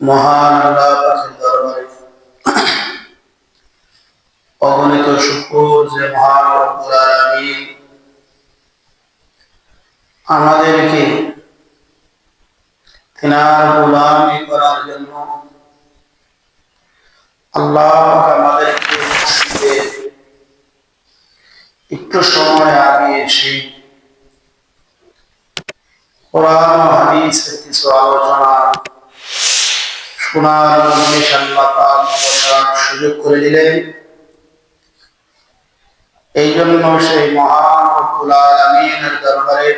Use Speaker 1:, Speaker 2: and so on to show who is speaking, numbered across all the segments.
Speaker 1: মহান আল্লাহ পাকের দরবারে অগণিত শুকর যে মহান রব্বুল আলামিন আমাদেরকে তিনার গোলামি করার জন্য আল্লাহ আমাদেরকে মসজিদে একটু সময় আগে এসে কোরআন ও হাদিসের কিছু আলোচনা শোনার মজলিস আল্লাহ পাক বসার সুযোগ করে দিলেন। এই জন্য সেই মহান রব্বুল আলামিনের দরবারে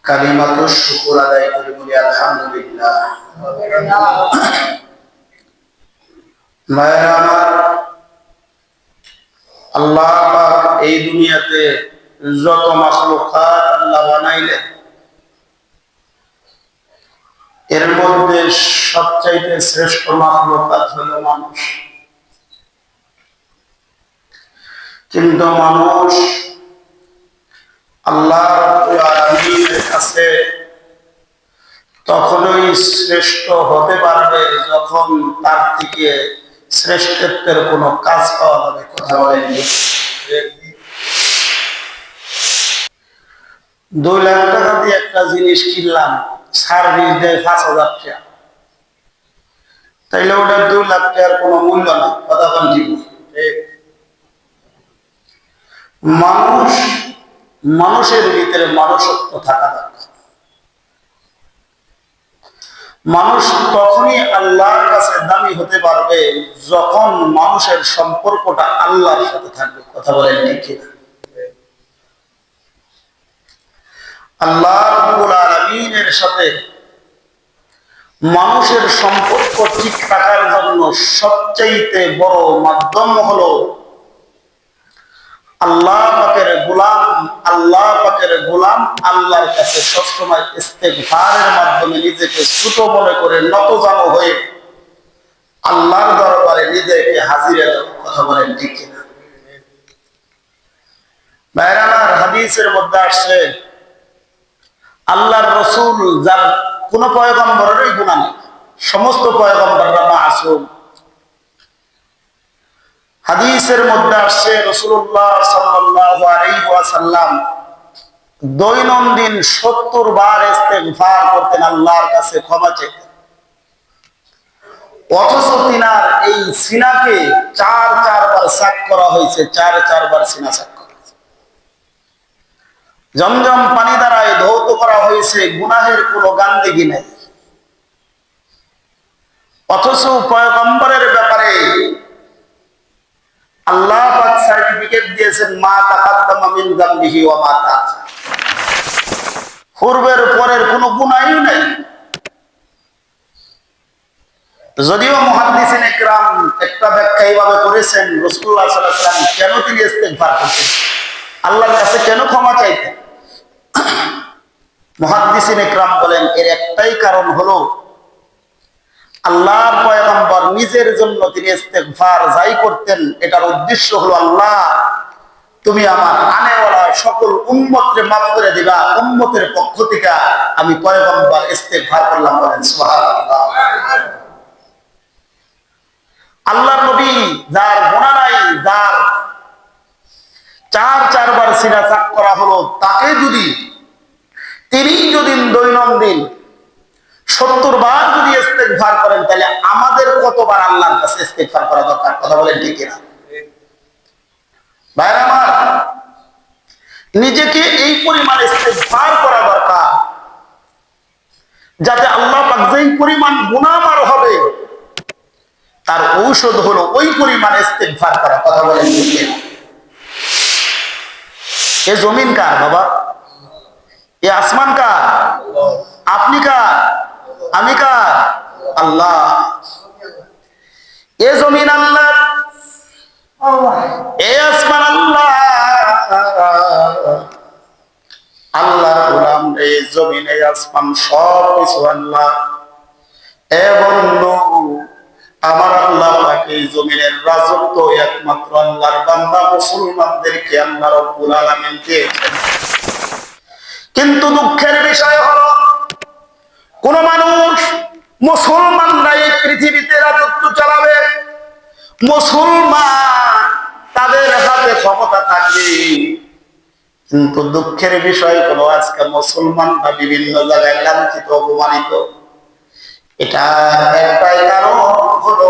Speaker 1: কালিমাতুশ শুকর আদায় করে বলি আলহামদুলিল্লাহ। মায়েরা আমার, আল্লাহ পাক এই দুনিয়াতে যত মাখলুকাত আল্লাহ বানাইলেন এর মধ্যে সবচাইতে শ্রেষ্ঠ মাখলুকাত হলো মানুষ। কিন্তু মানুষ আল্লাহ রাব্বুল আলামিনের কাছে তখনই শ্রেষ্ঠ হতে পারবে যখন তার থেকে শ্রেষ্ঠত্বের কোনো কাজ পাওয়া যাবে। কথা বলেন, 2 লাখ টাকা দিয়ে একটা জিনিস কিনলাম, সার্ভিস দেয় 5,000 টাকা, তাইলে ওটা 2 লাখ টাকার কোনো মূল্য না। কথা বলেন ঠিক? মানুষের ভিতরে মানুষত্ব থাকা দরকার। মানুষ তখনই আল্লাহর কাছে দামি হতে পারবে যখন মানুষের সম্পর্কটা আল্লাহর সাথে থাকবে। কথা বলেন ঠিক কিনা? আল্লাহ রাব্বুল আলামিনের সাথে মানুষের সম্পর্ক ঠিক থাকার জন্য সবচাইতে বড় মাধ্যম হলো আল্লাহ পাকের গোলাম আল্লাহর কাছে সবসময় ইস্তেগফারের মাধ্যমে নিজেকে ছোট মনে করে নতজানু হয়ে আল্লাহর দরবারে নিজেকে হাজির দেওয়া। কথা বলেন ঠিক কিনা? ভাইরা আমার, হাদিসের মধ্যে আসছে আল্লাহর রাসূল যার কোন পয়গম্বরেরই গুনাহ নেই, সমস্ত পয়গম্বররা মাসুম। হাদিসের মধ্যে আসছে রাসূলুল্লাহ সাল্লাল্লাহু আলাইহি ওয়াসাল্লাম দৈনন্দিন 70 বার ইস্তেগফার করতেন, আল্লাহর কাছে ক্ষমা চাইতেন। অথচ তিনার এই সিনাকে 4 বার সাক করা হয়েছে, 4 বার সিনা সাক করা হয়েছে। জমজম পানি দ্বারা ধৌত করা হয়েছে, গুনাহের কোনো গান্দেগি নেই। অথচ পয়গম্বরের ব্যাপারে আল্লাহ পাক সার্টিফিকেট দিয়েছেন, মা তাকাদ্দামা মিন যামবিহি ওয়া মা তাআখার, পূর্বের পরের কোনো গুনাহই নাই। যদিও মুহাদ্দিসিন ইকরাম একটা ব্যাখ্যা এইভাবে করেছেন, রাসূলুল্লাহ সাল্লাল্লাহু আলাইহি ওয়াসাল্লাম কেন তিনি ইস্তেগফার করতেন, আল্লাহর কাছে কেন ক্ষমা চাইতেন? মুহাদ্দিসিন ইকরাম বলেন এর একটাই কারণ হলো আল্লাহর পয়গম্বর নিজের জন্য তিনি ইস্তেগফার যাই করতেন, এটার উদ্দেশ্য হলো আল্লাহ তুমি আমার আনেওয়ালা সকল উম্মতকে মাফ করে দিবা, উম্মতের পক্ষ থেকে আমি পয়গম্বর ইস্তেগফার করলাম। বলেন সুবহানাল্লাহ। আল্লাহর নবী যার গুনাহ নাই, যার 4 বার সিনা সাক করা হলো, তাকে যদি তিনি দৈনন্দিন 70 বার যদি ইস্তেগফার করেন, তাহলে আমাদের কতবার আল্লাহর কাছে ইস্তেগফার করা দরকার? কথা বলেন ঠিক কিনা? ভাইরা আমার, নিজেকে এই পরিমাণ ইস্তেগফার করা দরকার যাতে আল্লাহ পাক যেই পরিমাণ গুনাহ মার হবে তার ঔষধ হলো ওই পরিমাণ ইস্তেগফার করা। কথা বলেন ঠিক কিনা? এ জমিন কার বাবা? এ আসমান কার? আপনি কার? আমি কার? আল্লাহ। এ জমিন আল্লাহ, এ আসমান আল্লাহ, আল্লাহর গোলাম। এই জমিন, এই আসমান সব কিছু আল্লাহ। এ বন্ধু, আমার আল্লাহ পাক এই জমিনের রাজত্ব একমাত্র আল্লাহর বান্দা মুসলমানদেরকে আল্লাহ রাব্বুল আলামিন দিয়েছেন। কিন্তু দুঃখের বিষয় হলো কোন মানুষ মুসলমানরা এই পৃথিবীতে রাজত্ব চালাবে, মুসলমান তাদের হাতে ক্ষমতা থাকবে। কিন্তু দুঃখের বিষয় হলো আজকে মুসলমানরা বিভিন্ন জায়গায় লাঞ্ছিত, অপমানিত। এটা একটাই কারণ হলো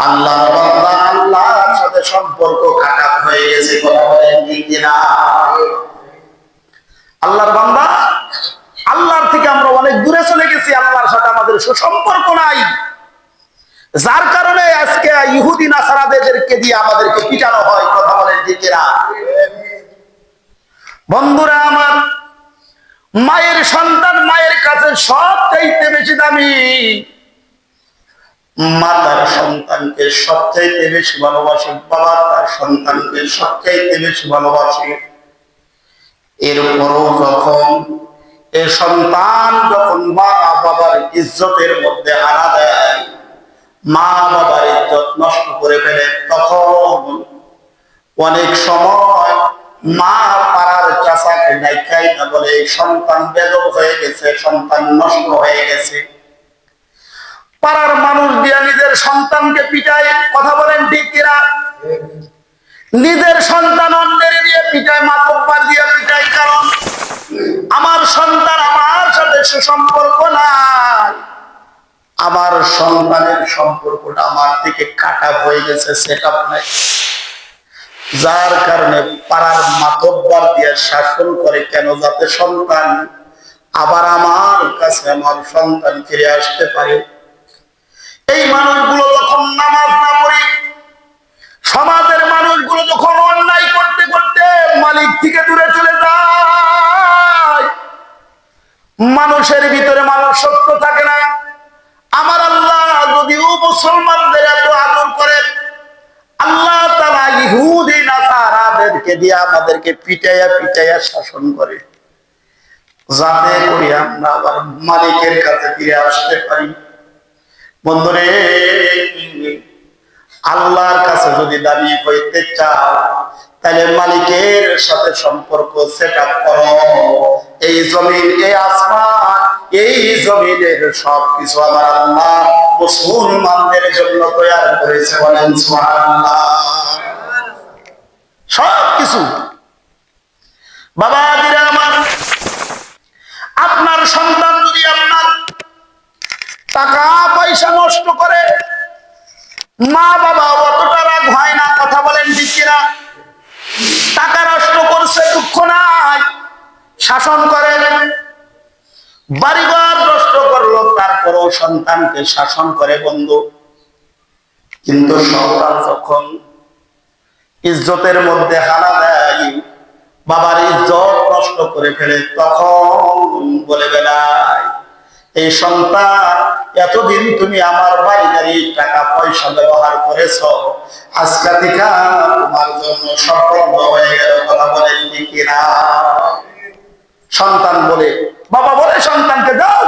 Speaker 1: আল্লাহর বান্দা আল্লাহর সাথে সম্পর্ক খারাপ হয়ে গেছে। কথা বলেন ঠিক কিনা? আল্লাহর বান্দা আল্লাহর থেকে আমরা অনেক দূরে চলে গেছি, আল্লাহর সাথে আমাদের সুসম্পর্ক নাই। যার কারণে আজকে ইহুদি নাসারাদেরকে দিয়ে আমাদেরকে পিটানো হয়। কথা বলেন ঠিক কিনা? বন্ধুরা আমার, মায়ের সন্তান মায়ের কাছে সবচাইতে বেশি দামি। মা তার সন্তানকে সবচাইতে বেশি ভালোবাসে, বাবা তার সন্তানকে সবচাইতে বেশি ভালোবাসে। এরপরও যখন এ সন্তান যখন মা বাবার ইজ্জতের মধ্যে হানা দেয়, মা বাবার ইজ্জত নষ্ট করে ফেলে, তখন অনেক সময় মা পাড়ার চাচাকে ডাইকাই না বলে সন্তান বেদব হয়ে গেছে, সন্তান নষ্ট হয়ে গেছে। পাড়ার মানুষ দিয়া নিজের সন্তানকে পিটায়। কথা বলেন ঠিক কিনা? নিজের সন্তান অন্যের দিয়ে পিটায়, মাতব্বার দিয়ে পিটায়। কারণ আমার সন্তান আমার সাথে সুসম্পর্ক নাই, আমার সন্তানের সম্পর্কটা আমার থেকে কাটা হয়ে গেছে, সেটআপ নাই। যার কারণে পাড়ার মাতব্বার দিয়ে শাসন করে, কেন? যাতে সন্তান আবার আমার কাছে আমার সন্তান ফিরে আসতে পারে। এই মানুষগুলো যখন নামাজ না পড়ে, সমাজের মানুষগুলো যখন অন্যায় করতে করতে মালিক থেকে দূরে চলে যায়, মানুষের ভিতরে মানুষ সত্য থাকে না। আমার আল্লাহ যদিও মুসলমানদের এত আদর করে, আল্লাহ তাআলা ইহুদি নাসারাদেরকে দিয়ে আমাদেরকে পিটাইয়া পিটাইয়া শাসন করে, যাতে করে আমরা আবার মালিকের কাছে ফিরে আসতে পারি। বন্ধুরে, আল্লাহর কাছে যদি দাবি হইতে চাও, তাহলে মালিকের সাথে সম্পর্ক সেটআপ করো। এই জমিন, এই আসমান, এই জমিনের সবকিছু আমার আল্লাহ মুসলমানদের জন্য তৈরি করেছে। বলেন সুবহানাল্লাহ। সবকিছু। বাবাজিরা আমার, আপনার সন্তান যদি আপনার টাকা পয়সা নষ্ট করে, মা বাবা অতটা রাগ হয় না। কথা বলেন ঠিক কিনা? টাকা নষ্ট করছে, দুঃখ নাই, শাসন করেন। বাড়িঘর নষ্ট করলো, তারপরও সন্তানকে শাসন করে বন্ধু। কিন্তু সন্তান যখন ইজ্জতের মধ্যে হানা দেয়, বাবার ইজ্জত নষ্ট করে ফেলে, তখন বলে বেড়ায়, এই সন্তান এতদিন তুমি আমার বাড়ি গাড়ি টাকা পয়সা ব্যবহার করেছ, আজকে থেকে তোমার জন্য সফল হয়ে গেল। কথা বলেন ঠিক কিনা? সন্তান বলে, বাবা বলে সন্তানকে, যাও,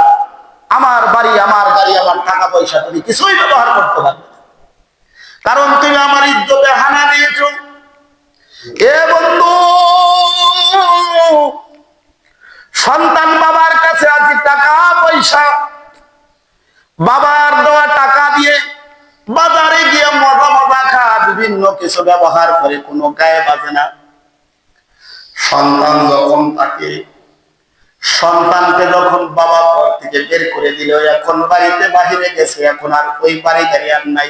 Speaker 1: আমার বাড়ি আমার গাড়ি আমার টাকা পয়সা তুমি কিছুই ব্যবহার করতে পারবে না, কারণ তুমি আমার ইজ্জতে হানা দিয়েছ। এ বন্ধু, সন্তান বাবার কাছে আছে টাকা পয়সা, বাবার দেওয়া টাকা দিয়ে বাজারে গিয়ে মজা মজা খা, বিভিন্ন কিছু ব্যবহার করে, কোনো গায়ে বাজে না। সন্তান যখন তাকে, সন্তানকে যখন বাবা ঘর থেকে বের করে দিল, এখন বাড়িতে বাহিরে গেছে, এখন আর ওই বাড়ি গাড়ি আর নাই,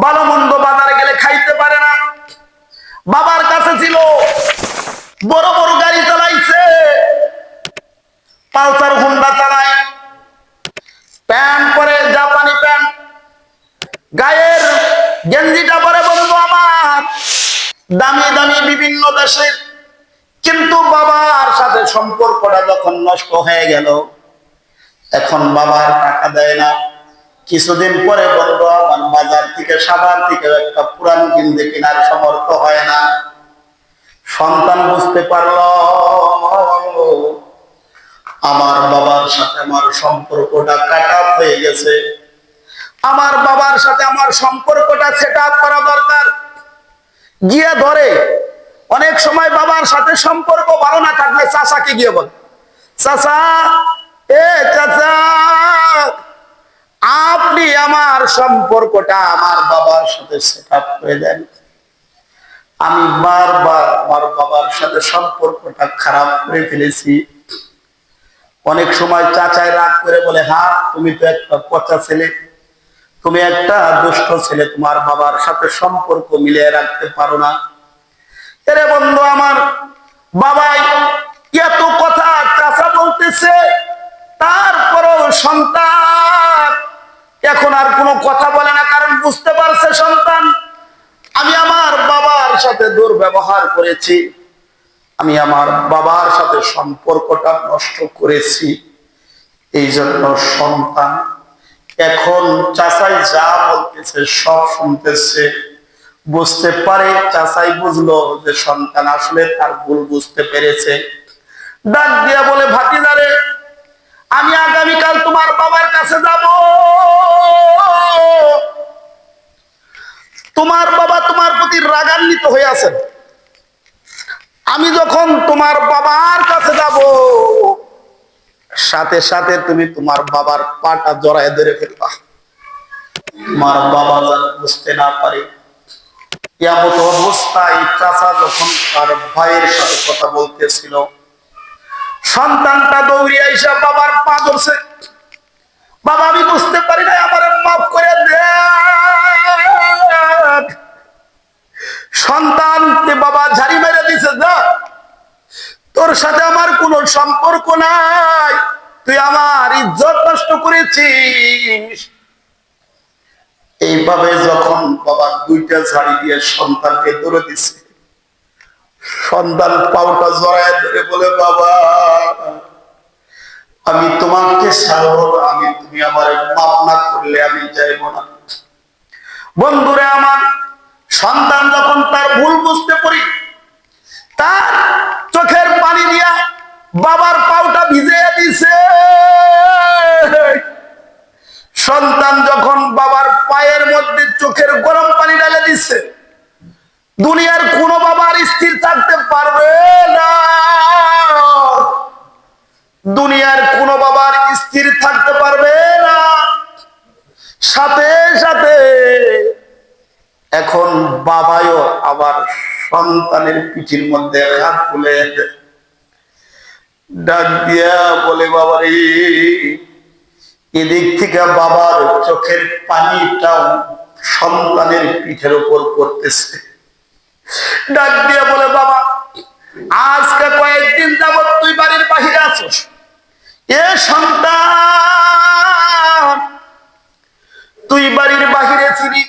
Speaker 1: ভালো মন্দ বাজারে গেলে খাইতে পারে না। বাবার কাছে ছিল, বড় বড় গাড়ি চালাইছে, পালসার হুন্ডা চালায়, প্যান্ট পরে জাপানি প্যান্ট, গায়ের গেঞ্জিটা পরে বন্ধু আমার দামি দামি বিভিন্ন দেশের। কিন্তু বাবার সাথে সম্পর্কটা যখন নষ্ট হয়ে গেল, এখন বাবার টাকা দেয় না। কিছুদিন পরে বন্ধু আমার বাজার থেকে সাভার থেকে একটা পুরান গেঞ্জি কেনার সমর্থ হয় না। সন্তান বুঝতে পারলো আমার বাবার সাথে আমার সম্পর্কটা কাটা হয়ে গেছে, আমার বাবার সাথে আমার সম্পর্কটা সেটআপ করা দরকার। গিয়ে ধরে, অনেক সময় বাবার সাথে সম্পর্ক ভালো না থাকলে চাচাকে গিয়ে বল, চাচা, এ চাচা, আমার সম্পর্কটা আমার বাবার সাথে সেটআপ করে দেন। আমি বারবার আমার বাবার সাথে সম্পর্কটা খারাপ করে ফেলেছি। অনেক সময় চাচাই রাগ করে বলে, হ্যাঁ তুমি তো একটা পচা ছেলে, তুমি একটা দুষ্ট ছেলে, তোমার বাবার সাথে সম্পর্ক মিলিয়ে রাখতে পারো না। এরে বন্ধু আমার, বাবাই এত কথা চাচা বলতেছে, তারপরও সন্তান এখন আর কোনো কথা বলে না, কারণ বুঝতে পারছে সন্তান আমি আমার বাবার সাথে দুর্ব্যবহার করেছি, আমি আমার বাবার সাথে সম্পর্কটা নষ্ট করেছি। এই জন্য সন্তান এখন চাচাই যা বলতেছে সব শুনতেছে। বুঝতে পারে, চাচাই বুঝলো যে সন্তান আসলে তার ভুল বুঝতে পেরেছে। ডাক দিয়া বলে, ভাতিজারে আমি আগামীকাল তোমার বাবার কাছে যাব। তোমার বাবা তোমার প্রতি রাগান্বিত হয়ে আছেন। আমি যখন তোমার বাবার কাছে যাব, সাথে সাথে তুমি তোমার বাবার পাটা জড়ায় ধরে ফেলবা। তোমার বাবা যেন বুঝতে না পারে। এমন অবস্থায় চাচা যখন তার ভাইয়ের সাথে কথা বলতেছিল, সন্তানটা দৌড়িয়ে আইসা বাবার পা ধরছে। বাবা আমি বুঝতে পারি না, আমার মাফ করে দে। সন্তানকে বাবা ঝাড়ি মেরে দিছে, যা তোর সাথে আমার কোনো সম্পর্ক নাই, তুই আমার ইজ্জত নষ্ট করেছিস। এইভাবে যখন বাবা দুইটা ঝাড়ি দিয়ে সন্তানকে ধরে দিছে, সন্তান পাউটা জড়ায় ধরে বলে, বাবা আমি তোমাকে ছাড়বো না, আমি তুমি আমার মাপ না করলে আমি যাইব না। বন্ধুরে আমার, সন্তান যখন তার ভুল বুঝতে পারি, তার চোখের পানি দিয়া বাবার পাউটা ভিজিয়ে দিছে। সন্তান যখন বাবার পায়ের মধ্যে চোখের গরম পানি ঢেলে দিছে, দুনিয়ার কোন বাবার স্থির থাকতে পারবে না। দুনিয়ার কোন বাবার স্থির থাকতে পারবে না। সাথে সাথে এখন বাবাও আবার সন্তানের পিঠির মধ্যে হাত তুলে ডাক দিয়া বলে, বাবারে এদিক থেকে বাবার চোখের পানিটাও সন্তানের পিঠের উপর পড়তেছে। ডাক দিয়া বলে, বাবা আজকে কয়েকদিন যাবত তুই বাড়ির বাহিরে আছিস। এ সন্তান, তুই বাড়ির বাহিরে ছিলি,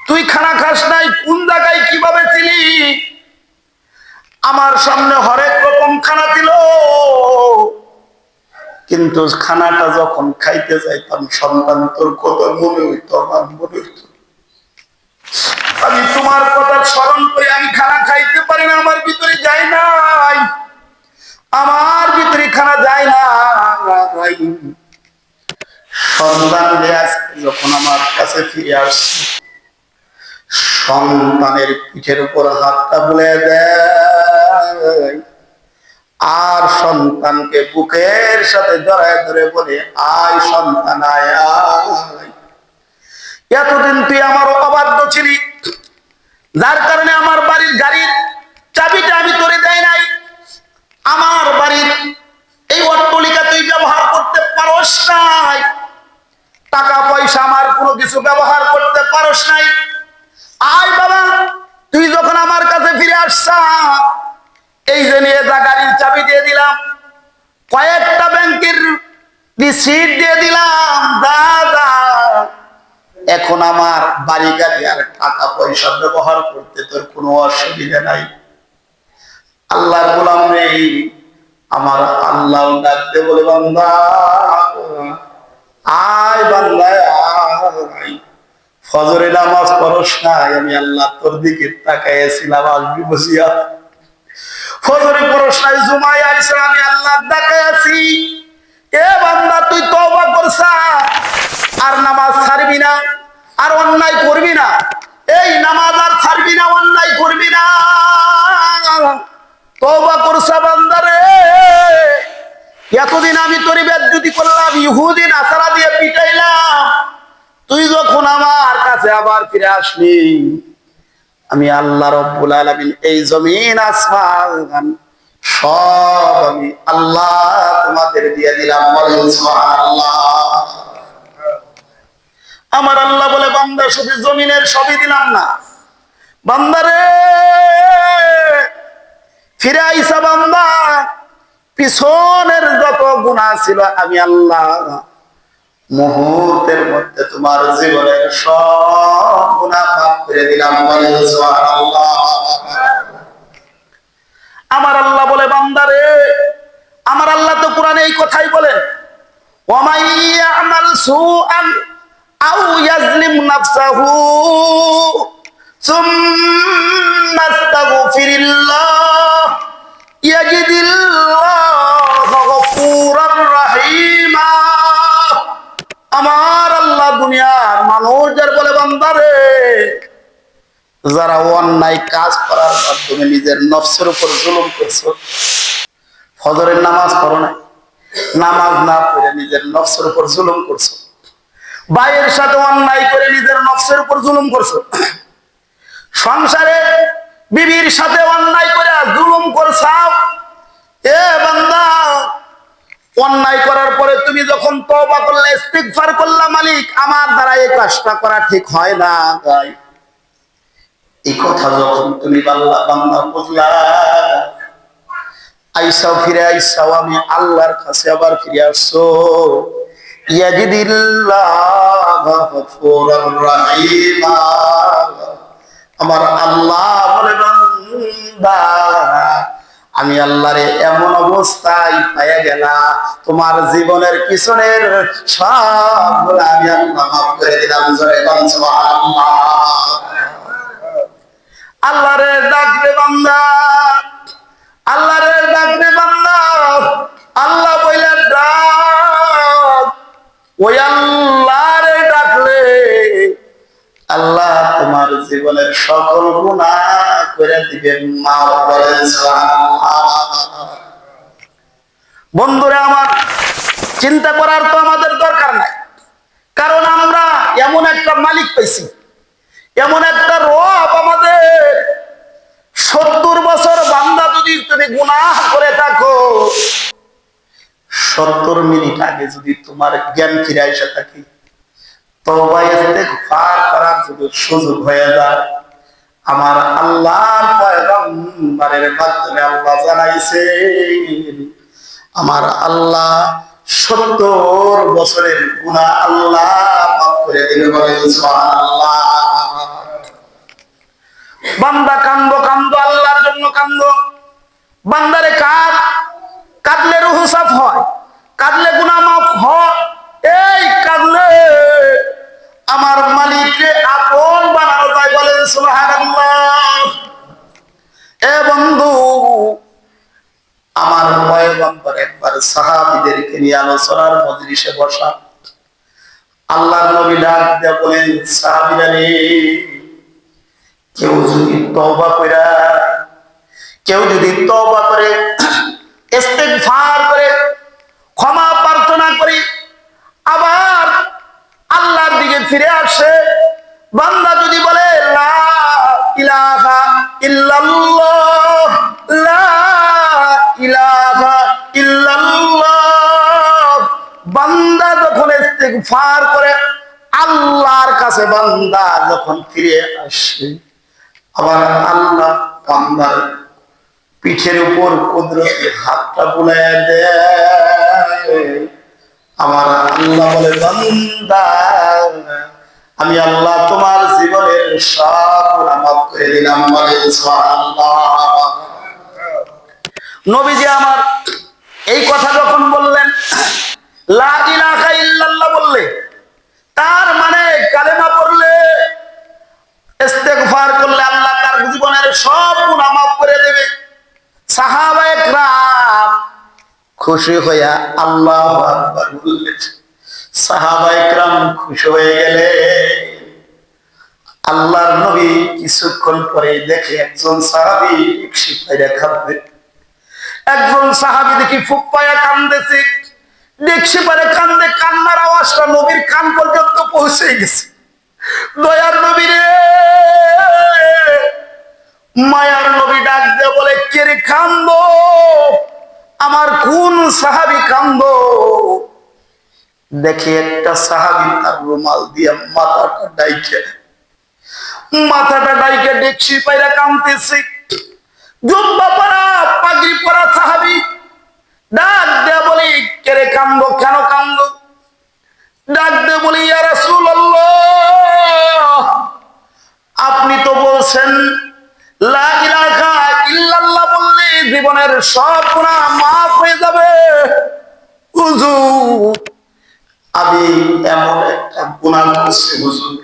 Speaker 1: তুই খানা খাস নাই, কোন জায়গায় কিভাবে ছিলি? আমার সামনে হরেক রকম খানা দিল, কিন্তু খানাটা যখন খাইতে যাইতাম সন্তান তোর কথা মনে হইতো, আমার মনে হইতো আমি তোমার কথা স্মরণ করে আমি খানা খাইতে পারি না, আমার ভিতরে যায় নাই, আমার ভিতরে খানা যায় না। সন্তান যখন আমার কাছে ফিরে আসছে, সন্তানের পিঠের উপর হাতটা বুলে দেয়, আর সন্তানকে বুকের সাথে জড়ায় ধরে বলে, আয় সন্তান আয়। এতদিন তুই আমার অবাধ্য ছিলি, যার কারণে আমার বাড়ির গাড়ির চাবিটা আমি তোরে দেয় নাই। আমার বাড়ির এই অট্টালিকা তুই ব্যবহার করতে পারস নাই, টাকা পয়সা আমার কোনো কিছু ব্যবহার করতে পারস নাই। আয় বাবা, তুই যখন আমার কাছে ফিরে আসছা, এই যে নিয়ে যা গাড়ির চাবি দিয়ে দিলাম, কয়েকটা ব্যাংকের রিসিট দিয়ে দিলাম, দাদা এখন আমার বাড়ি গাড়ি আর টাকা পয়সা ব্যবহার করতে তোর কোনো অসুবিধা নাই। আল্লাহ গোলাম রে, আমার আল্লাহ ডাকতে বলে, বান্দা আয় বান্দা আয়, ফজরে নামাজ পড়স নাই, আমি আল্লাহ তোর দিকে তাকাইছিলাম আসবি বসিয়া। ফজরে পড়স নাই, জুমায় আইসা, আমি আল্লাহ তাকায় আছি। এ বান্দা তুই তওবা করছা, আর নামাজ ছাড়বি না, আর অন্যায় করবি না। এই নামাজ আর ছাড়বি না, অন্যায় করবি না, তওবা করছা বান্দারে। এতদিন আমি তোর বেজ্জতি করলাম, ইহুদি নাসারা দিয়ে পিটাইলাম, তুই যখন আমার কাছে আবার ফিরে আসলি, আমি আল্লাহ রব্বুল আলামিন এই জমিন আসমান সব আমি আল্লাহ তোমাদের দিয়ে দিলাম। বলেন সুবহানাল্লাহ। আমার আল্লাহ বলে, বান্দা শুধু জমিনের সবই দিলাম না, বান্দারে ফিরে আইসা বান্দা, পিছনের যত গুনাহ ছিল আমি আল্লাহ মুহূর্তের মধ্যে তোমার জীবনের সব গুনাহ মাফ করে দিলাম। বলেন সুবহানাল্লাহ। আমার আল্লাহ বলে, বান্দারে, আমার আল্লাহ তো কোরআনে এই কথাই বলেন, ওয়া ইয়ামাল সুআন আও ইয়াজলিম নাফসাহু সুম্মা আস্তাগফিরিল্লাহ ইয়াজিদিল্লাহু গফুরার রাহিমা। আমার আল্লাহ দুনিয়ার মানুষদের বলে, বান্দারে, যারা অন্যায় কাজ করার মাধ্যমে নিজের নফসের উপর জুলুম করছো, ফজরের নামাজ পড়ো নাই, নামাজ না পড়ে নিজের নফসের উপর জুলুম করছো, ভাইয়ের সাথে অন্যায় করে নিজের নফসের উপর জুলুম করছো, সংসারে বিবির সাথে অন্যায় করে জুলুম করছাও, এ বান্দা, অন্যায় করার পরে তুমি যখন তওবা করলে, ইস্তিগফার করলা, মালিক আমার দ্বারা এই কাজটা করা ঠিক হয় না, এই কথা যখন তুমি বান্দা বুঝলা, আইসাও ফিরে আইসাও আমি আল্লাহর কাছে আবার ফিরে আসছো, ইয়াজিদিল্লাহু গফুরার রাহিমা। আমার আল্লাহ বলে, বান্দা, আমি আল্লাহরে এমন অবস্থায় পাইয়া গেলা, তোমার জীবনের পিছনের সবগুলো আমি আল্লাহ মাফ করে দিলাম। জোরে বলেন সুবহানাল্লাহ। আল্লাহরে ডাকবে বান্দা, আল্লাহরে ডাকবে বান্দা, আল্লাহ বইলে ডাক, ওই আল্লাহরে ডাকলে আল্লাহ তোমার জীবনের সকল গুনাহ করে দিবেন মাফ। বলেন সুবহানাল্লাহ। বন্ধুরা আমার, চিন্তা করার তো আমাদের দরকার নাই, কারণ আমরা এমন একটা মালিক পাইছি, এমন একটা রব আমাদের। 70 বছর বান্দা যদি তুমি গুনাহ করে থাকো, 70 মিনিট আগে যদি তোমার জ্ঞান ফিরে এসে থাকে, তওবা ইস্তিগফার করার যদি সুযোগ হয়ে যায়, আমার আল্লাহর পয়গম্বরের মাধ্যমে আল্লাহ জানাইছেন, আমার আল্লাহ 70 বছরের গুনাহ আল্লাহ মাফ করে দিবে। বলেন সুবহানাল্লাহ। বান্দা কান্দো কান্দো, আল্লাহর জন্য কান্দো, বান্দারে কাঁদ, কাঁদলে রূহ সাফ হয়, কাঁদলে গুনাহ মাফ হয়, এই কাঁদলে আমার মালিককে আপন বানানো যায়। বলেন সুবহানাল্লাহ। এ বন্ধু, আমার পয়গম্বর একবার সাহাবীদেরকে নিয়ে আলোচনার মজলিসে বসা, আল্লাহর নবী ডাক দিয়ে বলেন, সাহাবীরা রে, কেউ যদি তওবা করে ইস্তিগফার করে ক্ষমা প্রার্থনা করে আবার আল্লাহর দিকে ফিরে আসে, বান্দা যদি বলে লা ইলাহা ইল্লাল্লাহ, লা ইলাহা ইল্লাল্লাহ, বান্দা যখন ইস্তিগফার করে আল্লাহর কাছে বান্দা যখন ফিরে আসে, আবার আল্লাহ বান্দার পিঠের উপর কুদরতি হাতটা বুলাইয়া দেয়। আমার আল্লাহ বলে, বান্দা, আমি আল্লাহ তোমার জীবনের সব গুনাহ মাফ করে দিলাম। বলেন সুবহানাল্লাহ। নবীজি আমার এই কথা যখন বললেন, লা ইলাহা ইল্লাল্লাহ বললে, তার মানে কালেমা পড়লে, ইস্তিগফার করলে আল্লাহ তার জীবনের সব গুনাহ মাফ করে দেবে। সাহাবায়ে কেরাম খুশি হইয়া আল্লাহু আকবার বললেন। সাহাবায়ে কেরাম খুশি হয়ে গেলে আল্লাহর নবী কিছুক্ষণ পরে দেখে একজন সাহাবী শিফাইরা কাঁদবে, একজন সাহাবী দেখি ফুপায়া কান্দেছে, দেখছি পারে কান্দে, কান্নার আওয়াজটা নবীর কান পর্যন্ত পৌঁছে পৌঁছে গেছে। দয়ার নবী রে, মায়ার নবী ডাক দিয়ে বলে, কে রে কান্দো? আমার কোন সাহাবী কান্দো? দেখে একটা সাহাবী তার রুমাল দিয়ে মাথাটা ডাইকে ডেকসি পাইরা কাঁদতেছে। জুব্বা পরা পাগড়ি পরা সাহাবী ডাক দিয়ে বলে, কে রে কান্দো? কেন কান্দো? ডাক দিয়ে বলি, ইয়া রাসূলুল্লাহ, আপনি তো বলছেন লা ইলাহা ইল্লাল্লাহ বললে জীবনের সব গুনাহ মাফ হয়ে যাবে। হুজুর, আমি এমন একটা গুনাহ করছি হুজুর,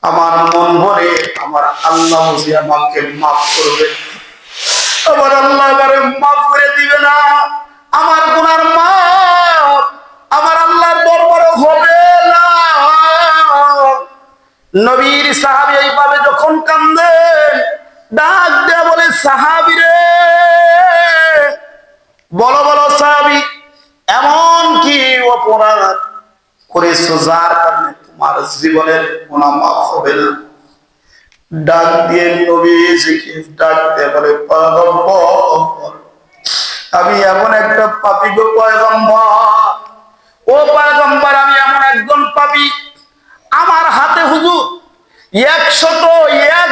Speaker 1: আমার মন ভরে আমার আল্লাহ বুঝি আমাকে মাফ করবে। আমার আল্লাহ আমারে মাফ করে দিবে না। আমার গুনার মাফ আমার আল্লাহর দরবারে হবে না। নবীর সাহাবী এইভাবে যখন কান্দেন, ডাক দেয়া বলে, সাহাবী রে, বলো বলো সাহাবী, এমন কি অপরাধ করেছো যার কারণে তোমার জীবনের গুনাহ মাফ হবে না? ডাক দিয়ে নবীজিকে ডাক দিয়ে বলে, পয়গম্বর, আমি এমন একটা পাপী গো পয়গম্বর। ও পয়গম্বর, আমি এমন একজন পাপী, আমার হাতে হুজুর 101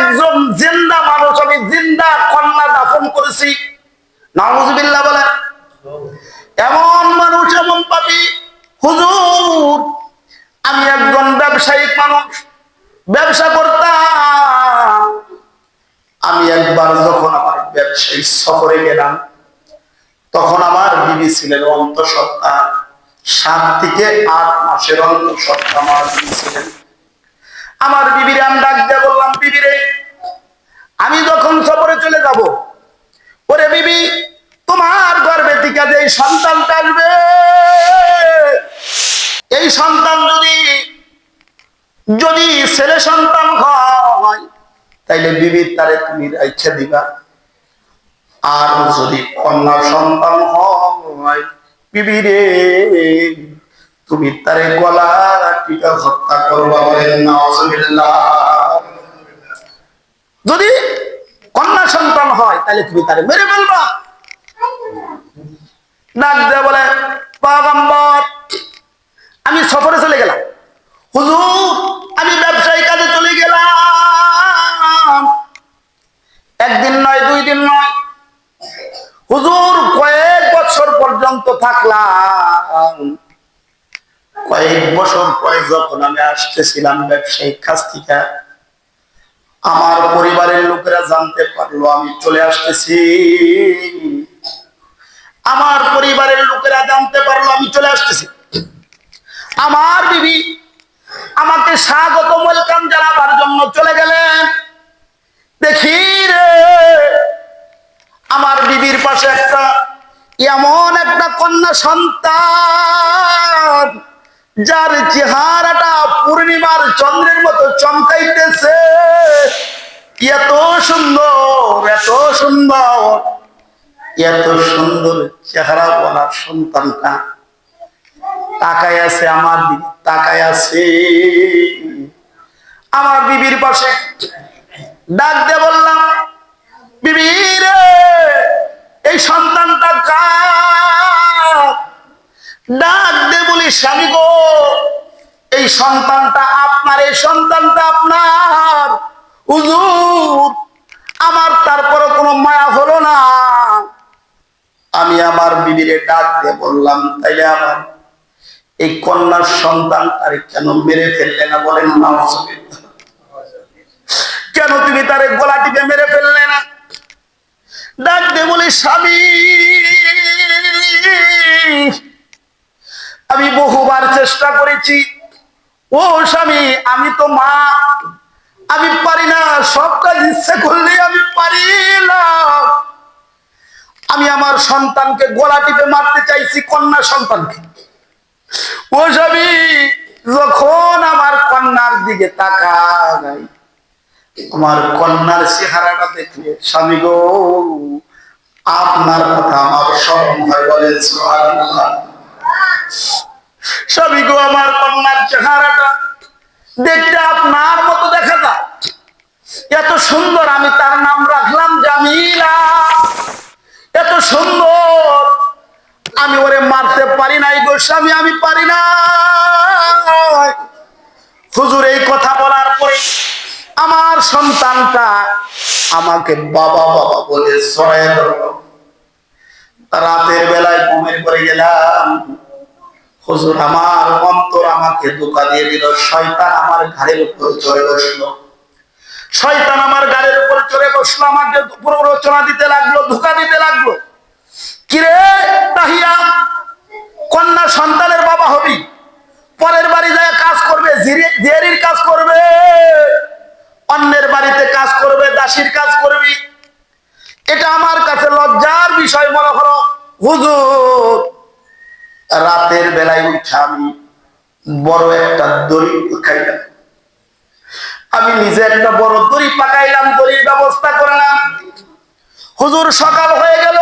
Speaker 1: জিন্দা মানুষ, আমি জিন্দা কন্যা দাফন করেছি। নাউজুবিল্লাহ বলে। এমন মানুষ, এমন পাপী হুজুর, আমি একজন ব্যবসায়িক মানুষ, ব্যবসা করতাম। আমি একবার যখন আমার ব্যবসায়িক সফরে গেলাম, তখন আমার বিবি ছিলেন অন্তঃসত্ত্বা, 7 থেকে 8 মাসের অন্তঃসত্ত্বা আমার বিবি ছিলেন। আমার বিবিরে আমি ডাক দিয়ে বললাম, বিবিরে, আমি যখন সফরে চলে যাব, ওরে বিবি, তোমার গর্ভে থেকে যে সন্তানটা আসবে, এই সন্তান যদি ছেলে সন্তান হয়, তাইলে বিবির তারে তুমি রাইখা দিবা। আর যদি কন্যা সন্তান হয়, বিবিরে, তুমি তারে গলা টিকা হত্যা করবা। বলেন নাউজুবিল্লাহ। যদি কন্যা সন্তান হয়, তাহলে তুমি তারে মেরে ফেলবা। ডাক দিয়ে বলে, পয়গম্বর, আমি সফরে চলে গেলাম হুজুর, আমি ব্যবসায়ী কাজে চলে গেলাম, একদিন নয়, 2 দিন নয় হুজুর, কয়েক বছর পর্যন্ত থাকলাম। কয়েক বছর পরে যখন আমি আসতেছিলাম ব্যবসায়িক কাজ থেকে, আমার পরিবারের লোকেরা জানতে পারলো আমি চলে আসতেছি। আমার পরিবারের লোকেরা জানতে পারলো আমি চলে আসতেছি। আমার বিবি আমাকে স্বাগত ওয়েলকাম জানাবার জন্য চলে গেলেন। দেখি রে, আমার বিবির পাশে এমন একটা কন্যা সন্তান, যার চেহারাটা পূর্ণিমার চন্দ্রের মতো চমকাইতেছে। এত সুন্দর, এত সুন্দর, এত সুন্দর চেহারা বলা সন্তানটা তাকায় আছে আমার দিকে, তাকায় আছে। আমার বিবির পাশে ডাক দিয়ে বললাম, বিবি রে, এই সন্তানটা কার? ডাক দিয়ে বলি, স্বামী গো, এই সন্তানটা আপনার, এই সন্তানটা আপনার। হুজুর, আমার তারপরে কোনো মায়া হলো না। আমি আমার বিবিরে ডাক দিয়ে বললাম, তাইলে আমার এই কন্যার সন্তান তারে কেন মেরে ফেললে না? বলেন নাউজুবিল্লাহ। কেন তুমি তারে গলা টিপে মেরে ফেললে না? ডাক দিয়ে বলি, স্বামী, আমি বহুবার চেষ্টা করেছি। ও স্বামী, আমি তো মা, আমি পারি না, সব কাজ ইচ্ছে করলে আমি পারি না। আমি আমার সন্তানকে গলা টিপে মারতে চাইছি, কন্যা সন্তানকে। ও স্বামী, যখন আমার কন্যার দিকে তাকাই, আমার কন্যার চেহারাটা দেখলে স্বামী গো, আপনার কথা আমার স্মরণ হয়। বলেন সুবহানাল্লাহ। স্বামী গো, আমার কন্যার চেহারাটা দেখতে আপনার মতো দেখা যায়, এত সুন্দর, আমি তার নাম রাখলাম জামিলা। এত সুন্দর, আমি ওরে মারতে পারি নাই গো স্বামী, আমি পারি না। হুজুর এই কথা বলার পরে আমার সন্তানটা আমাকে বাবা বাবা বলে ছড়ায় ধরলো। রাতের বেলায় ঘুমের পরে গেলাম, হুজুর আমার অন্তর আমাকে ধোঁকা দিয়ে দিল। শয়তান আমার ঘাড়ের উপর চড়ে বসলো। শয়তান আমার ঘাড়ের উপর চড়ে বসলো, আমাকে প্ররোচনা দিতে লাগলো, ধোঁকা দিতে লাগলো। কিরে তাহিয়া, কন্যা সন্তানের বাবা হবি, পরের বাড়ি যায় কাজ করবে, জেরির কাজ করবে, অন্যের বাড়িতে কাজ করবে, দাসীর কাজ করবি। এটা আমার কাছে লজ্জার বিষয় মনে করো। হুজুর রাতের বেলায় উঠে আমি বড় একটা দড়ি পাকাইলাম। আমি নিজে একটা বড় দড়ি পাকাইলাম, দড়ির ব্যবস্থা করলাম। হুজুর সকাল হয়ে গেল,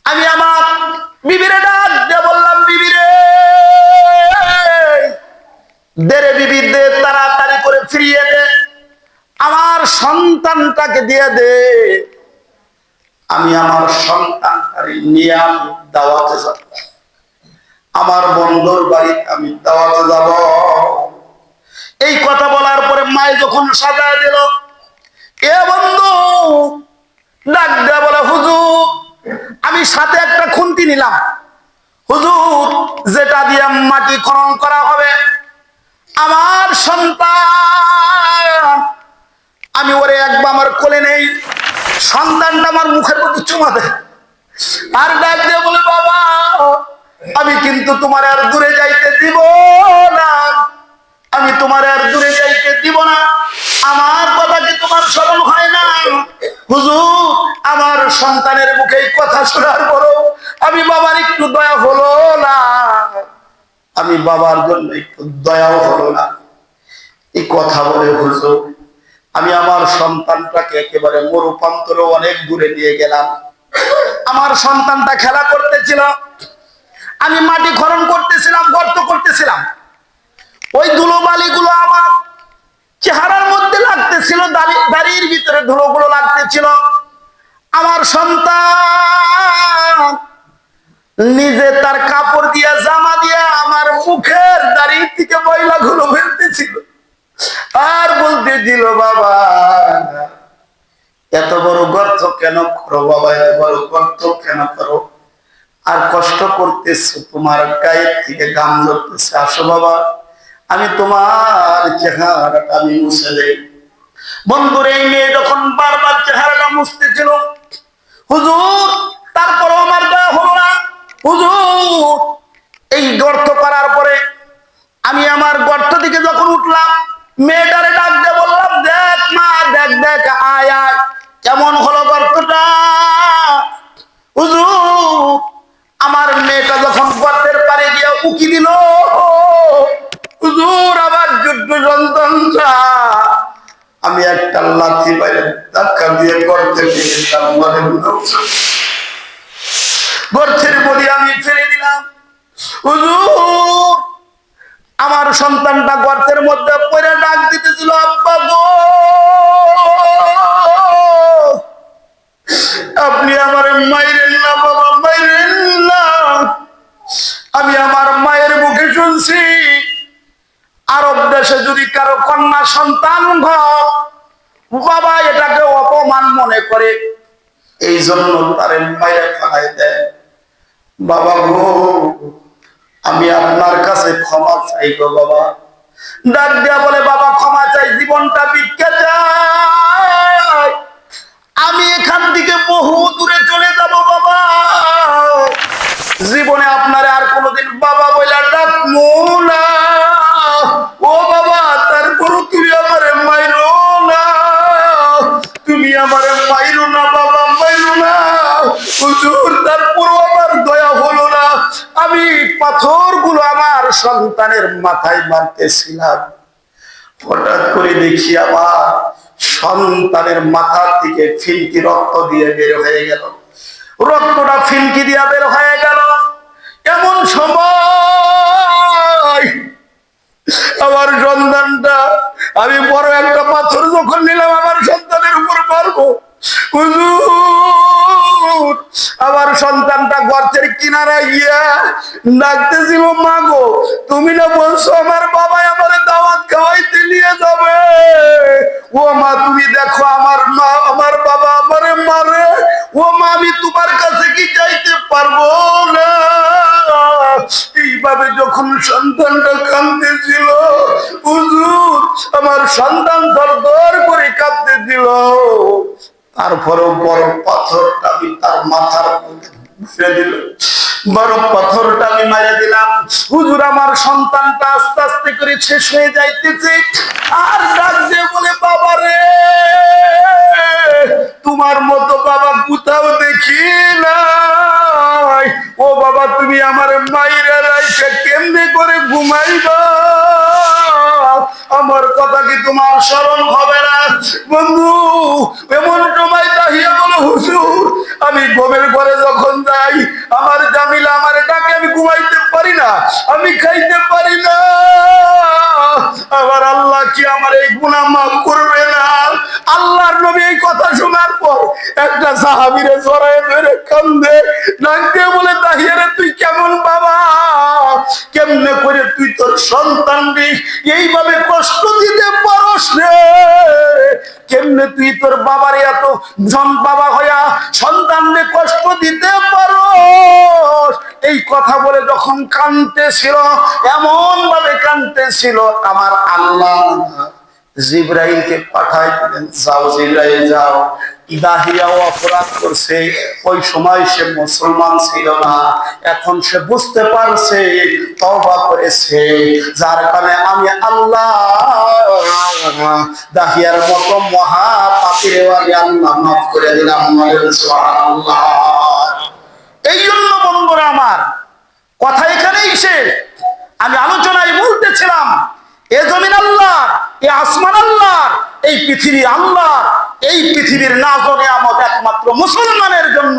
Speaker 1: আমি আমার বিবিরে ডাক দিয়ে বললাম, বিবিরে দেরে, বিবি দে, তাড়াতাড়ি করে ফিরিয়ে দে, আমার সন্তানটাকে দিয়ে দে। আমি আমার সন্তানটাকে নিয়ে আমি দাওয়াতে যাব, আমার বন্ধুর বাড়িতে আমি দাওয়াতে যাব। এই কথা বলার পরে মায়ে যখন সাজায় দিল, এ বন্ধু ডাক দেয়া বলে, হুজুর আমি সাথে একটা খুন্তি নিলাম, হুজুর যেটা দিয়ে মাটি খনন করা হবে। আমার সন্তান, আমি ওরে একবার আমার কোলে নেই, সন্তানটা আমার মুখের মধ্যে চুমা দেয় আর ডাক দিয়ে বলে, বাবা আমি কিন্তু তোমার আর দূরে যাইতে দিব না, আমি তোমার আর দূরে যাইতে দিব না। আমার কথা কি তোমার স্মরণ হয় না? হুজুর আমার সন্তানের মুখে এই কথা শোনার পরও আমি বাবার একটু দয়া হলো না, আমি বাবার জন্য একটু দয়াও হলো না। এই কথা বলে হুজুর আমি আমার সন্তানটাকে একেবারে মরুপান্তরে অনেক দূরে নিয়ে গেলাম। আমার সন্তানটা খেলা করতেছিল, আমি মাটি খনন করতেছিলাম, গর্ত করতেছিলাম। ওই ধুলোবালি গুলো আমার চেহারার মধ্যে লাগতেছিল, দাড়ির ভিতরে ধুলোগুলো লাগতেছিল। আমার সন্তান নিজে তার কাপড় দিয়ে, জামা দিয়ে আমার মুখের দাড়ির থেকে ময়লা গুলো ফেলতেছিল আর বলতেছিল, বাবা এত বড় গর্ত কেন করো, বাবা এত বড় গর্ত কেন করো, আর কষ্ট করতেছো, তোমার গায়ের থেকে ঘাম ঝরতেছে, আসো বাবা আমি তোমার চেহারাটা আমি মুছে দেই। বন্ধুর এই মেয়ে যখন বারবার চেহারাটা মুছতেছিল, হুজুর তারপর আমার দয়া হলো না। হুজুর এই গর্ত করার পরে আমি আমার গর্ত থেকে যখন উঠলাম, মেয়েটারে ডাক দিয়ে বললাম, দেখ মা, দেখ দেখ, আয় আয়, কেমন হলো গর্তটা। হুজুর আমার মেয়েটা যখন গর্তের পারে গিয়ে উকি দিল, হুজুর আমার যুদ্ধ সন্তানটা আমি একটা লাথি বাইরে ধাক্কা দিয়ে গর্তে ফেলে দিলাম, গর্তের বলি আমি ফেলে দিলাম। হুজুর আমার সন্তানটা গর্তের মধ্যে পড়ে ডাক দিতেছিল, আব্বা গো আপনি আমার মায়ের না, বাবা মায়ের না। আমি আমার মায়ের মুখে শুনছি, আরব দেশে যদি কারো কন্যা সন্তান হয়, বাবা এটাকে অপমান মনে করে, এই জন্য তার মায়ের ফেলাই দেয়। বাবা গো আমি আপনার কাছে ক্ষমা চাই গো বাবা। ডাক দিয়া বলে, বাবা ক্ষমা চাই, জীবনটা ভিক্ষা চাই, আমি এখান থেকে বহু দূরে চলে যাব বাবা, জীবনে আপনার আর কোনোদিন বাবা বলে ডাকবো না। ও বাবা তারপর তুমি আমারে মাইরো না, তুমি আমারে মাইরো না বাবা, মাইরো না। হুজুর তারপরও আমার দয়া হলো না, আমি পাথরগুলো আমার সন্তানের মাথায় মারতেছিলাম, হঠাৎ করে দেখি আমার সন্তানের মাথা থেকে ফিনকি রক্ত দিয়ে বের হয়ে গেল, রক্তটা ফিনকি দিয়ে বের হয়ে গেল। এমন সময় হুজুর আমার সন্তানটা গর্তের কিনারায় গিয়া ডাকতেছিল, মা গো তুমি না বলছো আমার বাবা আমার দাওয়াত খাওয়াইতে নিয়ে যাবে, ও মা তুমি দেখো আমার মা আমার বাবা আমারে মারে, ও মা আমি তোমার কাছে কি যাইতে পারবো না। এইভাবে যখন সন্তানটা কাঁদতেছিল, হুজুর আমার সন্তান দর করে কাঁদতেছিল, তারপরেও বড় পাথরটা আমি তার মাথার মধ্যে ফেলে দিল, বড় পাথরটা আমি মারা দিলাম। হুজুর আমার সন্তানটা আস্তে আস্তে করে শেষ হয়ে যাইতেছে, আর ডাক দিয়ে বলে, বাবা রে তোমার মতো বাবা কোথাও দেখি নাই, ও বাবা তুমি আমার মাইরা রাইখা কেমনে করে ঘুমাইবা, আমার কথা কি তোমার স্মরণ হবে না? বন্ধু এমন সময় তাহিয়া বলো, হুজুর আমি ঘুমের ঘরে যখন যাই আমার জামিলা আমার ডাকে, আমি ঘুমাইতে পারি না, আমি খাইতে পারি না, আবার আল্লাহ কি আমার এই গুনাহ মাফ করবে না? আল্লাহর নবী এই কথা শোনার পর একটা সাহাবীরে জড়ায় ধরে কান্দে, ডাক দিয়ে বলে, তাহিয়ারে তুই কেমন বাবা, কেমনে করে তুই তোর সন্তানকে এইভাবে কষ্ট দিতে পারস রে, কেমনে তুই তোর বাবার এত জন বাবা হইয়া সন্তানকে কষ্ট দিতে পারস? এই কথা বলে যখন কাঁদতেছিল, এমন ভাবে কাঁদতেছিল, আমার আল্লাহ জিবরাইলকে পাঠাই দিলেন, যাও জিবরাইল যাও, দাহিয়াও অপরাধ করছে, ওই সময় সে মুসলমান ছিল না, এখন সে বুঝতে পারছে, তওবা করেছে, যার কারণে আমি আল্লাহ দাহিয়ার মতো মহা পাপীরে আল্লাহ মাফ করে দিলাম। সুবহানাল্লাহ। এই জন্য বন্ধুরা আমার কথা এখানেই শেষ। আমি আলোচনায় বলতেছিলাম, এ জমিন আল্লাহর, এ আসমান আল্লাহর, এই পৃথিবী আল্লাহর, এই পৃথিবীর নাজর নিয়ামত একমাত্র মুসলমানের জন্য,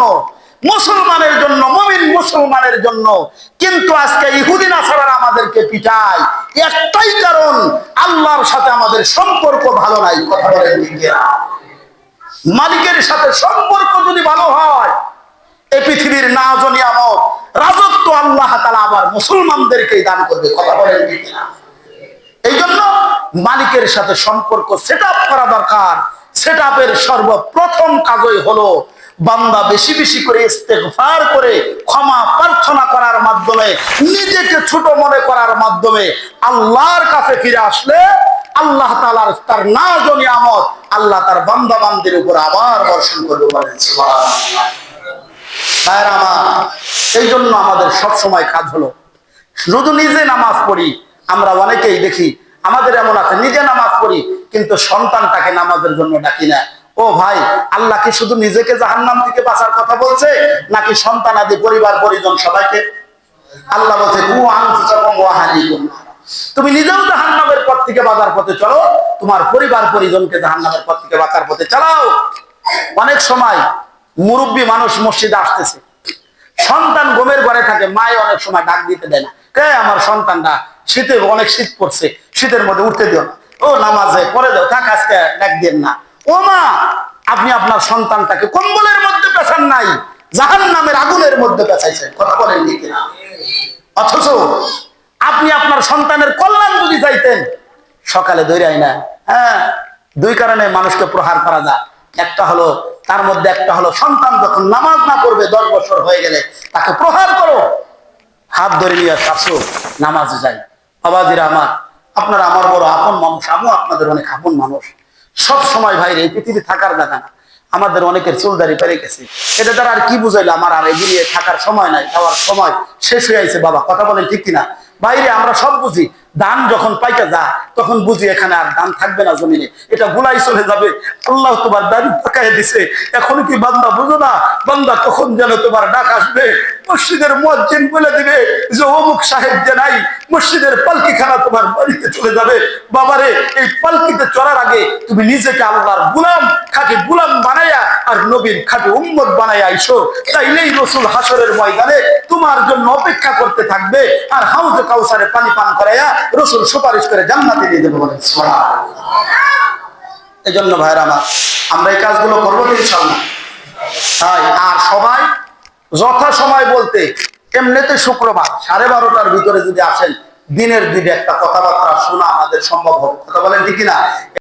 Speaker 1: মুসলমানের জন্য, মুমিন মুসলমানের জন্য। কিন্তু আজকে ইহুদি নাসারারা আমাদেরকে পিটায়, একটাই কারণ, আল্লাহর সাথে আমাদের সম্পর্ক ভালো নাই। কথা বলেন ঠিক না? মালিকের সাথে সম্পর্ক যদি ভালো হয়, এই পৃথিবীর নাজ নিয়ামত রাজত্ব আল্লাহ তাআলা আবার মুসলমানদেরকেই দান করবে। কথা বলেন ঠিক না? এই জন্য মালিকের সাথে সম্পর্ক সেট আপ করা দরকার। সেট আপের সর্বপ্রথম কাজই হলো বান্দা বেশি বেশি করে ইস্তেগফার করে ক্ষমা প্রার্থনা করার মাধ্যমে, নিজেকে ছোট মনে করার মাধ্যমে আল্লাহর কাছে ফিরে আসলে আল্লাহ তাআলার তার নাজ ও নিয়ামত আল্লাহ তার বান্দা বান্দির উপর আবার বর্ষণ করবে। বলেন সুবহানাল্লাহ। ভাইরা আমার, এই জন্য আমাদের সব সময় কাজ হলো শুধু নিজে নামাজ পড়ি। আমরা অনেকেই দেখি আমাদের এমন আছে, নিজে নামাজ পড়ি কিন্তু সন্তানটাকে নামাজের জন্য ডাকি না। ও ভাই, আল্লাহ কি শুধু নিজেকে জাহান্নাম থেকে বাঁচার কথা বলছে, নাকি সন্তান আদি পরিবার পরিজন সবাইকে? আল্লাহ বলছে, তুমি নিজেও জাহান্নামের পথ থেকে বাঁচার পথে চলো, তোমার পরিবার পরিজনকে জাহান্নামের পথ থেকে বাঁচার পথে চালাও। অনেক সময় মুরব্বী মানুষ মসজিদে আসতেছে, সন্তান ঘুমের ঘরে থাকে, মায়ে অনেক সময় ডাক দিতে দেয় না, কে আমার সন্তানটা শীতে, অনেক শীত পড়ছে, শীতের মধ্যে উঠতে দিও না, ও নামাজে পড়ে যাও, থাক আজকে ডাক দিন না। ও মা, আপনি আপনার সন্তানটাকে কম্বলের মধ্যে পেছান নাই, জাহান্নামের আগুনের মধ্যে পেছাইছেন। কথা বলেন ঠিক না? অথচ আপনি আপনার সন্তানের কল্যাণ যদি চাইতেন, সকালে দৌড়াই না। হ্যাঁ, দুই কারণে মানুষকে প্রহার করা যায়। একটা হলো, তার মধ্যে একটা হলো সন্তান যখন নামাজ না পড়বে 10 বছর হয়ে গেলে তাকে প্রহার করো, হাত ধরে নিয়ে আসো, নামাজে যাই। বাবাজিরা আমার, আপনারা আমার বড় আপন মানুষ, আমিও আপনাদের অনেক আপন মানুষ। সব সময় ভাইরে এই পৃথিবী থাকার জায়গা না। আমাদের অনেকের চুলদারি পেরে গেছে, এটা দ্বারা আর কি বুঝাইলো, আমার আর এগিয়ে থাকার সময় নাই, খাওয়ার সময় শেষ হয়ে আইছে। বাবা কথা বলেন ঠিক কিনা? বাইরে আমরা সব বুঝি, দান যখন পাইতে যায় তখন বুঝি এখানে আর দান থাকবে না জমিনে, এটা গুলাই চলে যাবে। আল্লাহ তোমার দান পাকাইয়া দিছে, এখন কি বান্দা বুঝো না? বান্দা কখন যেন তোমার ডাক আসবে, মসজিদের মুয়াজ্জিন বলে দিবে যে অমুক সাহেব যে নাই, মসজিদের পালকিখানা তোমার বাড়িতে চলে যাবে। বাবারে, এই পালকিতে চড়ার আগে তুমি নিজেকে আল্লাহর গোলাম, খাঁটি গোলাম বানাইয়া আর নবীর খাঁটি উম্মত বানাইয়া আইসো, তাইলেই রাসূল হাসরের ময়দানে তোমার জন্য অপেক্ষা করতে থাকবে, আর হাউজে কাউসারে পানি পান করাইয়া রাসূল সুপারিশ করে জান্নাতে নিয়ে দেবে। বলেন সুবহানাল্লাহ। এই জন্য ভাইরা আমার, আমরা এই কাজগুলো করবো তো ইনশাআল্লাহ। তাই আর সবাই যথা সময় বলতে, এমনিতে শুক্রবার 12:30টার ভিতরে যদি আসেন, দিনের দিনে একটা কথাবার্তা শোনা আমাদের সম্ভব হবে। কথা বলেন ঠিক কিনা?